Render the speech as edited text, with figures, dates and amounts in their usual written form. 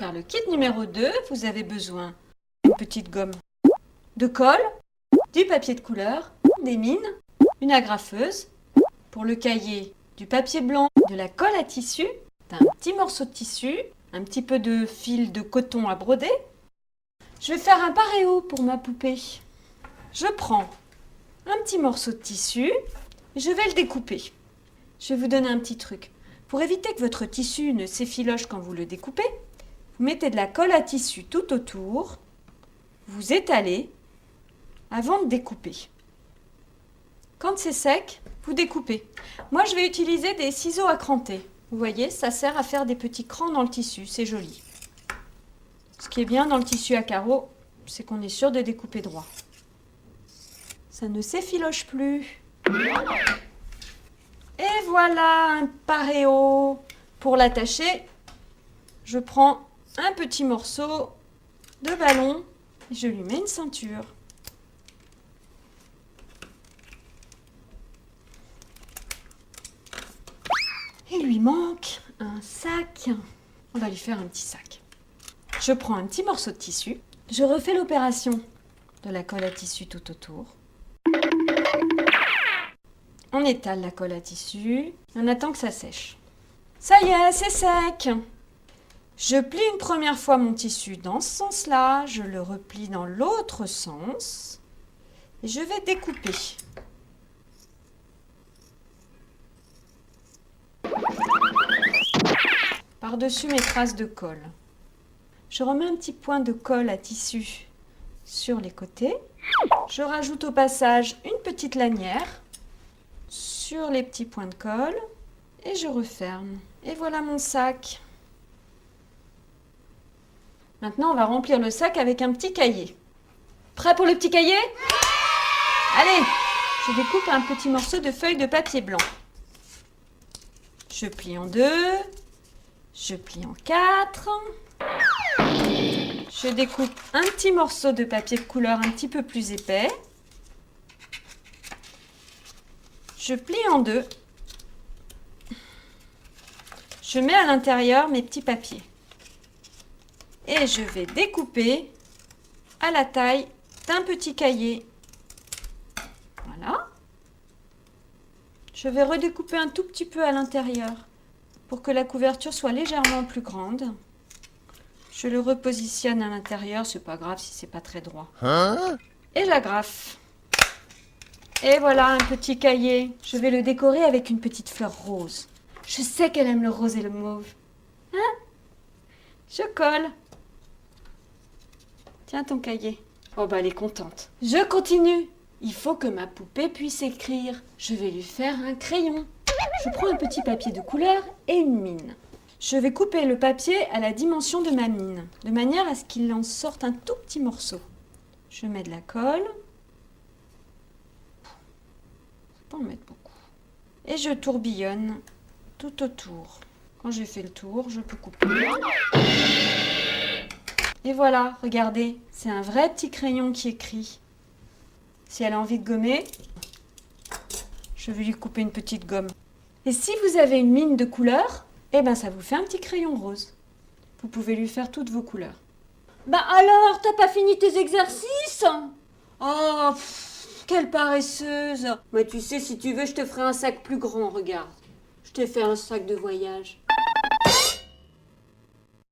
faire le kit numéro 2, vous avez besoin d'une petite gomme, de colle, du papier de couleur, des mines, une agrafeuse, pour le cahier, du papier blanc, de la colle à tissu, un petit morceau de tissu, un petit peu de fil de coton à broder. Je vais faire un paréo pour ma poupée. Je prends un petit morceau de tissu et je vais le découper. Je vais vous donner un petit truc. Pour éviter que votre tissu ne s'effiloche quand vous le découpez, vous mettez de la colle à tissu tout autour, vous étalez avant de découper. Quand c'est sec, vous découpez. Moi, je vais utiliser des ciseaux à cranter. Vous voyez, ça sert à faire des petits crans dans le tissu, c'est joli. Ce qui est bien dans le tissu à carreaux, c'est qu'on est sûr de découper droit. Ça ne s'effiloche plus. Et voilà un paréo. Pour l'attacher, je prends un petit morceau de ballon et je lui mets une ceinture. Il lui manque un sac. On va lui faire un petit sac. Je prends un petit morceau de tissu. Je refais l'opération de la colle à tissu tout autour. On étale la colle à tissu. On attend que ça sèche. Ça y est, c'est sec. Je plie une première fois mon tissu dans ce sens-là. Je le replie dans l'autre sens. Et je vais découper. Par-dessus mes traces de colle. Je remets un petit point de colle à tissu sur les côtés. Je rajoute au passage une petite lanière sur les petits points de colle et je referme. Et voilà mon sac. Maintenant, on va remplir le sac avec un petit cahier. Prêt pour le petit cahier? Allez, je découpe un petit morceau de feuille de papier blanc. Je plie en deux. Je plie en 4. Je découpe un petit morceau de papier de couleur un petit peu plus épais. Je plie en 2. Je mets à l'intérieur mes petits papiers. Et je vais découper à la taille d'un petit cahier. Voilà. Je vais redécouper un tout petit peu à l'intérieur pour que la couverture soit légèrement plus grande. Je le repositionne à l'intérieur, c'est pas grave si c'est pas très droit. Et j'agrafe. Et voilà un petit cahier. Je vais le décorer avec une petite fleur rose. Je sais qu'elle aime le rose et le mauve. Hein? Je colle. Tiens ton cahier. Oh bah elle est contente. Je continue. Il faut que ma poupée puisse écrire. Je vais lui faire un crayon. Je prends un petit papier de couleur et une mine. Je vais couper le papier à la dimension de ma mine, de manière à ce qu'il en sorte un tout petit morceau. Je mets de la colle. Faut pas en mettre beaucoup. Et je tourbillonne tout autour. Quand j'ai fait le tour, je peux couper. Et voilà, regardez, c'est un vrai petit crayon qui écrit. Si elle a envie de gommer, je vais lui couper une petite gomme. Et si vous avez une mine de couleur, eh ben ça vous fait un petit crayon rose. Vous pouvez lui faire toutes vos couleurs. Bah alors, t'as pas fini tes exercices? Oh, quelle paresseuse. Mais tu sais, si tu veux, je te ferai un sac plus grand, regarde. Je t'ai fait un sac de voyage.